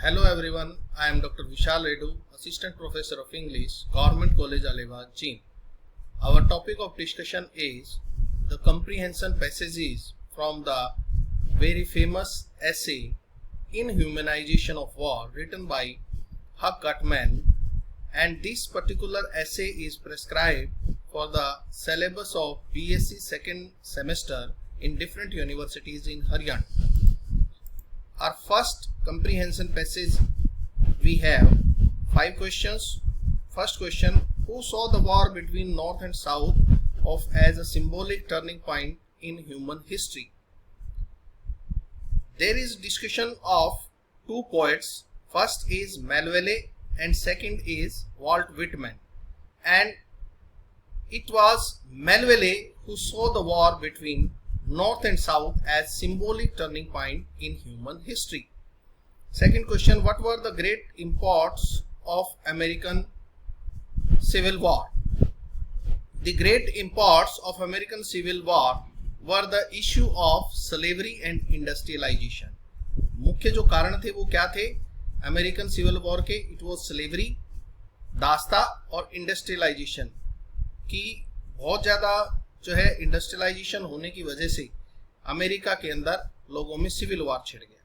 Hello everyone, I am Dr. Vishal Reddu, Assistant Professor of English, Government College Alibaug, Chin. Our topic of discussion is the comprehension passages from the very famous essay Inhumanization of War written by Hugh Gutman, and this particular essay is prescribed for the syllabus of BSc second semester in different universities in Haryana. Our first comprehension passage, we have 5 questions. First question, who saw the war between North and South of as a symbolic turning point in human history? There is discussion of 2 poets. First is Melville and second is Walt Whitman. And it was Melville who saw the war between North and South as symbolic turning point in human history. Second question, what were the great imports of American Civil War? The great imports of American Civil War were the issue of slavery and industrialization. मुख्य जो कारण थे वो क्या थे American civil war के? It was slavery, दास्ता और industrialisation की बहुत ज़्यादा जो है इंडस्ट्रियलाइजेशन होने की वजह से अमेरिका के अंदर लोगों में सिविल वॉर छिड़ गया.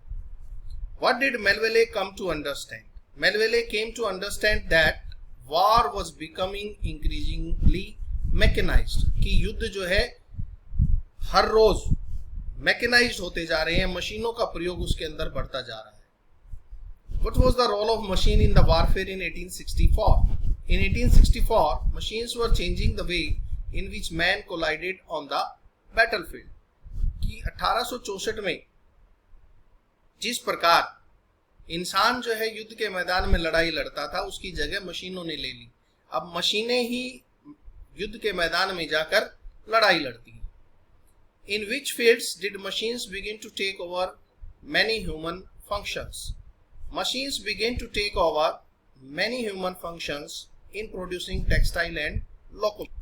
What did Melville come to understand? Melville came to understand that war was becoming increasingly mechanised, कि युद्ध जो है हर रोज मैकेनाइज्ड होते जा रहे हैं, मशीनों का प्रयोग उसके अंदर बढ़ता जा रहा है. What was the role of machine in the warfare in 1864? In 1864, machines were changing the way in which man collided on the battlefield. कि 1864 में जिस प्रकार इंसान जो है युद्ध के मैदान में लड़ाई लड़ता था उसकी जगह मशीनों ने ले ली. अब मशीनें ही युद्ध के मैदान में जाकर लड़ाई लड़ती हैं. In which fields did machines begin to take over many human functions? Machines began to take over many human functions in producing textile and locomotion.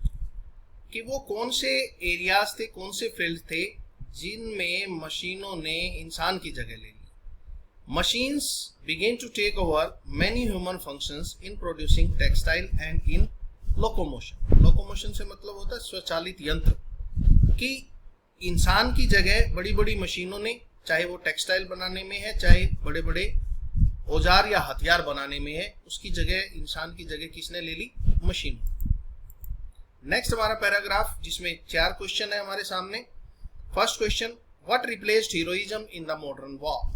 कि वो कौन से एरियाज थे, कौन से फील्ड थे जिनमें मशीनों ने इंसान की जगह ले ली. Machines began to take over many human functions in producing textile and in locomotion. Locomotion से मतलब होता है स्वचालित यंत्र, कि इंसान की जगह बड़ी बड़ी मशीनों ने, चाहे वो टेक्सटाइल बनाने में है, चाहे बड़े बड़े औजार या हथियार बनाने में है, उसकी जगह इंसान की जगह किसने ले ली? मशीन. नेक्स्ट हमारा पैराग्राफ जिसमें 4 क्वेश्चन है हमारे सामने. First question, what replaced heroism in the modern war?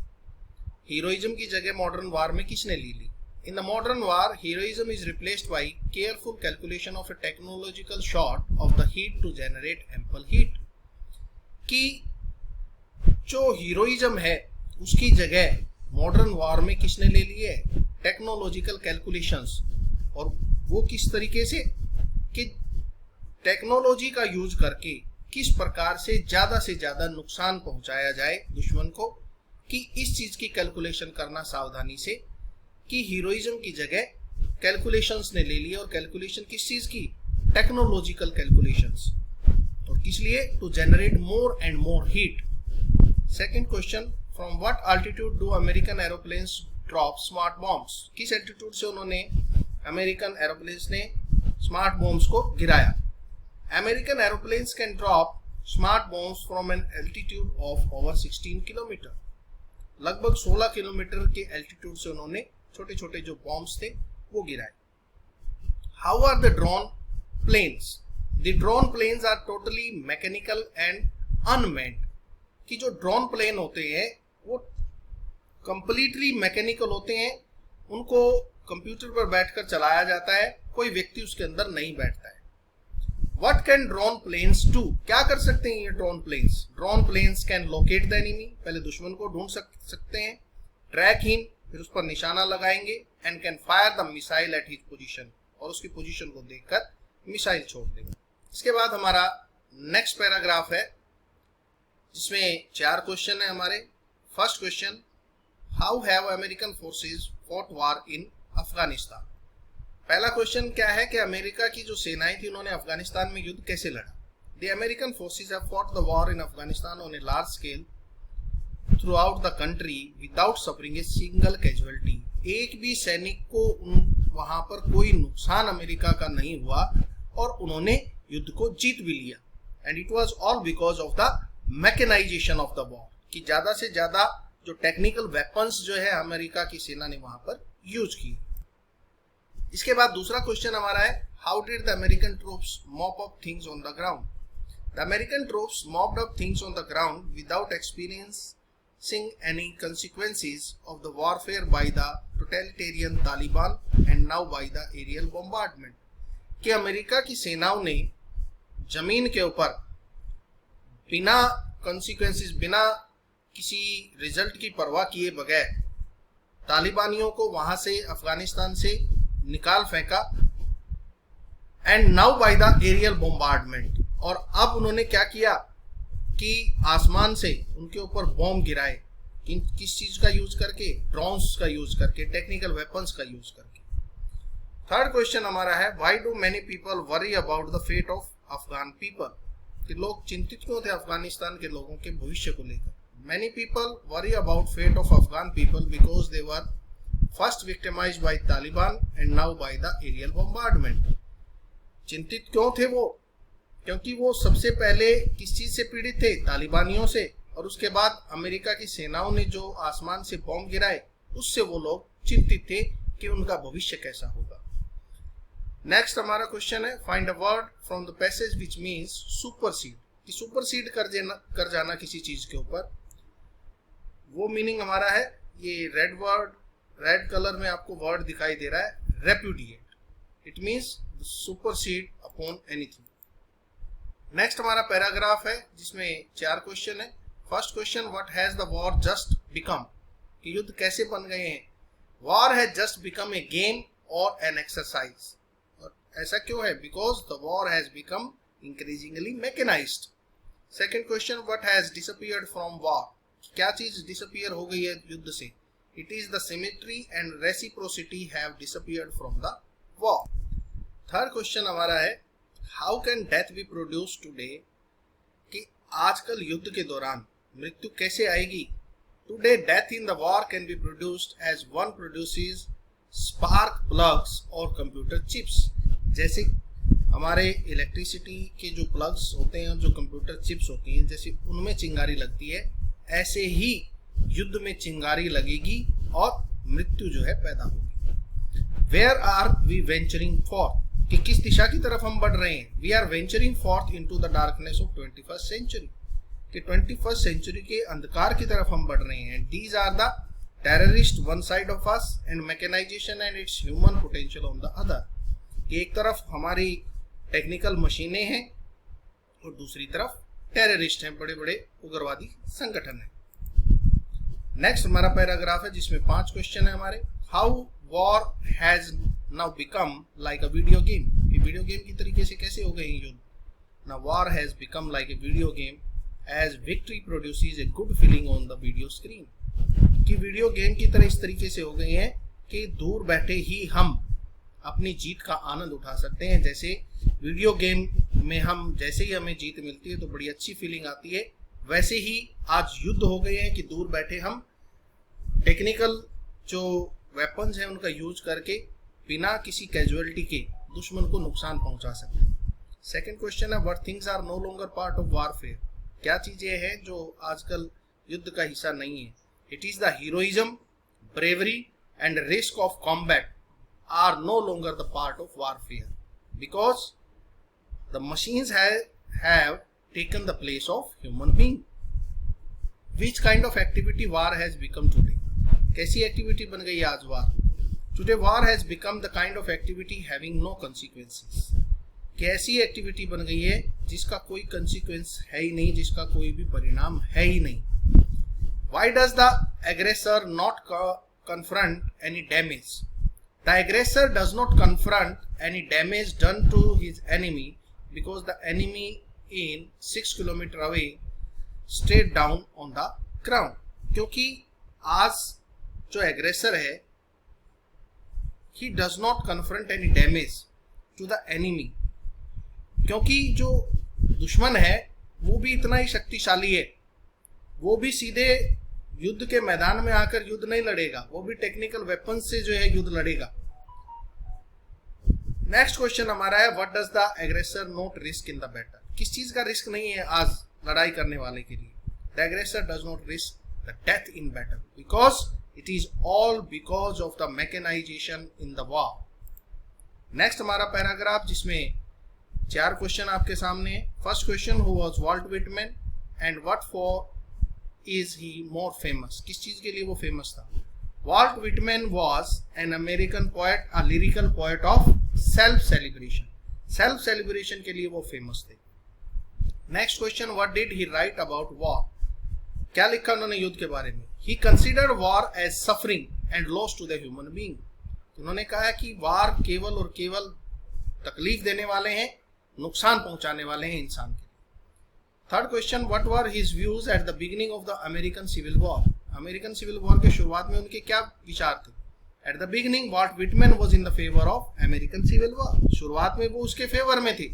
Heroism की जगह मॉडर्न वॉर में किसने ले ली? In the modern war heroism is replaced by careful calculation of a technological shot of the heat to generate ample heat. कि जो heroism है उसकी जगह मॉडर्न वॉर में किसने ले ली है? Technological calculations. और वो किस तरीके से? कि टेक्नोलॉजी का यूज करके किस प्रकार से ज्यादा नुकसान पहुंचाया जाए दुश्मन को, कि इस चीज की कैलकुलेशन करना सावधानी से, कि हीरोइज्म की जगह कैलकुलेशंस ने ले ली. और कैलकुलेशन किस चीज की? Technological calculations. और किस लिए? To generate more and more heat. Second question, from what altitude do American aeroplanes drop smart bombs? किस एल्टीट्यूड से उन्होंने अमेरिकन एरोप्लेन्स ने स्मार्ट बॉम्ब्स को गिराया? American aeroplanes can drop smart bombs from an altitude of over 16 kilometre. लगभग 16 kilometre के altitude से उन्होंने छोटे छोटे जो बॉम्ब्स थे वो गिराए. How are the drone planes? The drone planes are totally mechanical and unmanned. कि जो ड्रोन प्लेन होते हैं वो कंप्लीटली मैकेनिकल होते हैं, उनको कंप्यूटर पर बैठकर चलाया जाता है, कोई व्यक्ति उसके अंदर नहीं बैठता है. What can drone planes do? क्या कर सकते हैं ये drone planes? Drone planes can locate the enemy, पहले दुश्मन को ढूंढ सकते हैं, ट्रैक हिम, फिर उस पर निशाना लगाएंगे, and can fire the missile at his position, और उसकी पोजीशन को देखकर मिसाइल छोड़ देंगे. इसके बाद हमारा नेक्स्ट पैराग्राफ है जिसमें 4 क्वेश्चन है हमारे. First question, how have American forces fought war in Afghanistan? पहला क्वेश्चन क्या है कि अमेरिका की जो सेनाएं थी उन्होंने अफगानिस्तान में युद्ध कैसे लड़ा? The American forces have fought the war in Afghanistan on a large scale throughout the country without suffering a single casualty. एक भी सैनिक को वहां पर कोई नुकसान अमेरिका का नहीं हुआ और उन्होंने युद्ध को जीत भी लिया. And it was all because of the mechanisation of the war, कि ज्यादा से ज्यादा जो टेक्निकल वेपन्स जो है अमेरिका की सेना ने वहां पर यूज की. इसके बाद दूसरा क्वेश्चन हमारा है, how did the American troops mop up things on the ground. The American troops mopped up things on the ground without experiencing any consequences of the warfare by the totalitarian Taliban and now by the aerial bombardment. कि America की सेनाओं ने जमीन के ऊपर बिना consequences, बिना किसी रिजल्ट की परवाह किए बगैर तालिबानियों को वहां से, अफगानिस्तान से निकाल फेंका. And now by the aerial bombardment, और अब उन्होंने क्या किया कि आसमान से उनके ऊपर बॉम्ब गिराए. किस चीज का यूज करके? ड्रोन्स का यूज करके, टेक्निकल वेपन्स का यूज करके. थर्ड क्वेश्चन हमारा है, why do many people worry about the fate of Afghan people. कि लोग चिंतित क्यों थे अफगानिस्तान के लोगों के भविष्य को लेकर. Many people worry about fate of Afghan people because they were first victimised by Taliban and now by the aerial bombardment. चिंतित क्यों थे वो? क्योंकि वो सबसे पहले किस चीज से पीड़ित थे? तालिबानियों से. और उसके बाद अमेरिका की सेनाओं ने जो आसमान से बॉम्ब गिराए, उससे वो लोग चिंतित थे कि उनका भविष्य कैसा होगा. नेक्स्ट हमारा क्वेश्चन है, find a word from the passage which means supersede. कि सुपरसीड कर जाना किसी चीज के ऊपर, वो मीनिंग हमारा है, ये रेड कलर में आपको वर्ड दिखाई दे रहा है, repudiate. It means supersede upon anything. Next हमारा पैराग्राफ है जिसमें 4 क्वेश्चन है. First question, what has the war just become. कि युद्ध कैसे बन गए हैं? War has just become a game और एन एक्सरसाइज. और ऐसा क्यों है? Because the war has become increasingly mechanised. Second question, what has disappeared from war. क्या चीज डिसअपीयर हो गई है युद्ध से? It is the symmetry and reciprocity have disappeared from the war. Third question हमारा है, how can death be produce today. कि आजकल युद्ध के दौरान मृत्यु कैसे आएगी? Today death in the war can be produced as one produces spark plugs और कंप्यूटर चिप्स. जैसे हमारे इलेक्ट्रिसिटी के जो प्लग्स होते हैं, जो कंप्यूटर चिप्स होती हैं, जैसे उनमें चिंगारी लगती है, ऐसे ही युद्ध में चिंगारी लगेगी और मृत्यु जो है पैदा होगी. Where are we venturing for. कि किस दिशा की तरफ हम बढ़ रहे हैं? We are venturing forth into the darkness of 21st century. कि 21st सेंचुरी के अंधकार की तरफ हम बढ़ रहे हैं. These are the terrorist one side of us and mechanisation and its human potential on the other. कि एक तरफ हमारी टेक्निकल मशीनें हैं और दूसरी तरफ टेररिस्ट हैं, बड़े बड़े उग्रवादी संगठन हैं. नेक्स्ट हमारा पैराग्राफ है जिसमें 5 क्वेश्चन है हमारे. How war has now become like a video game. Video game की तरीके से कैसे हो गए युद्ध? Now war has become like a video game as victory produces a good feeling on the video screen. कि वीडियो गेम की तरह इस तरीके से हो गई है कि दूर बैठे ही हम अपनी जीत का आनंद उठा सकते हैं. जैसे वीडियो गेम में हम जैसे ही हमें जीत मिलती है तो बड़ी अच्छी फीलिंग आती है, वैसे ही आज युद्ध हो गए हैं कि दूर बैठे हम टेक्निकल जो वेपन्स हैं उनका यूज करके बिना किसी कैजुअलिटी के दुश्मन को नुकसान पहुंचा सकते हैं. सेकंड क्वेश्चन है, what things are no longer part of warfare. क्या चीजें हैं जो आजकल युद्ध का हिस्सा नहीं है? It is the heroism, bravery and risk of combat are no longer the part of warfare because the machines have taken the place of human being. Which kind of activity war has become today. कैसी activity बन गई आज war? Today war has become the kind of activity having no consequences. कैसी activity बन गई है जिसका कोई कंसिक्वेंस है ही नहीं, जिसका कोई भी परिणाम है ही नहीं. Why does the aggressor not confront any damage. The aggressor does not confront any damage done to his enemy because the enemy in 6 kilometre away straight down on the ground. क्योंकि आज जो एग्रेसर है, he does not confront any damage to the enemy. क्योंकि जो दुश्मन है वो भी इतना ही शक्तिशाली है, वो भी सीधे युद्ध के मैदान में आकर युद्ध नहीं लड़ेगा, वो भी टेक्निकल वेपन से जो है युद्ध लड़ेगा। नेक्स्ट क्वेश्चन हमारा है, what does the aggressor not risk in the battle? किस चीज का रिस्क नहीं है आज लड़ाई करने वाले के लिए? The aggressor does not risk the death in battle because it is all because of the mechanisation in the war. Next हमारा पैराग्राफ जिसमें 4 क्वेश्चन आपके सामने है। First question, who was Walt Whitman and what for is he more famous? किस चीज के लिए वो फेमस था? Walt Whitman was an American poet, a lyrical poet of self celebration. Self celebration के लिए वो फेमस थे। Next question, what did he write about war? क्या लिखा उन्होंने युद्ध के बारे में? He considered war as suffering and loss to the human being. उन्होंने कहा कि वार केवल और केवल तकलीफ देने वाले हैं, नुकसान पहुंचाने वाले हैं इंसान के। Third question, what were his views at the beginning of the American civil war? American civil war के शुरुआत में उनके क्या विचार थे? At the beginning Walt Whitman was in the favour of American civil war. शुरुआत में वो उसके फेवर में थी,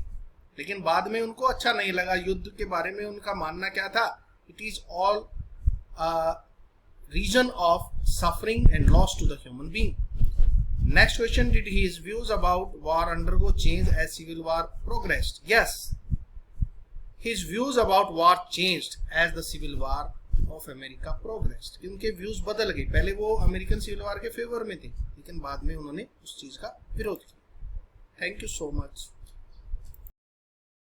लेकिन बाद में उनको अच्छा नहीं लगा युद्ध के बारे में। उनका मानना क्या था? It is all reason of suffering and loss to the human being. Next question, did his views about war undergo change as civil war progressed? Yes, his views about war changed as the civil war of America progressed. उनके views बदल गए। पहले वो American civil वार के favour में थे, लेकिन बाद में उन्होंने उस चीज का विरोध किया। Thank you so much.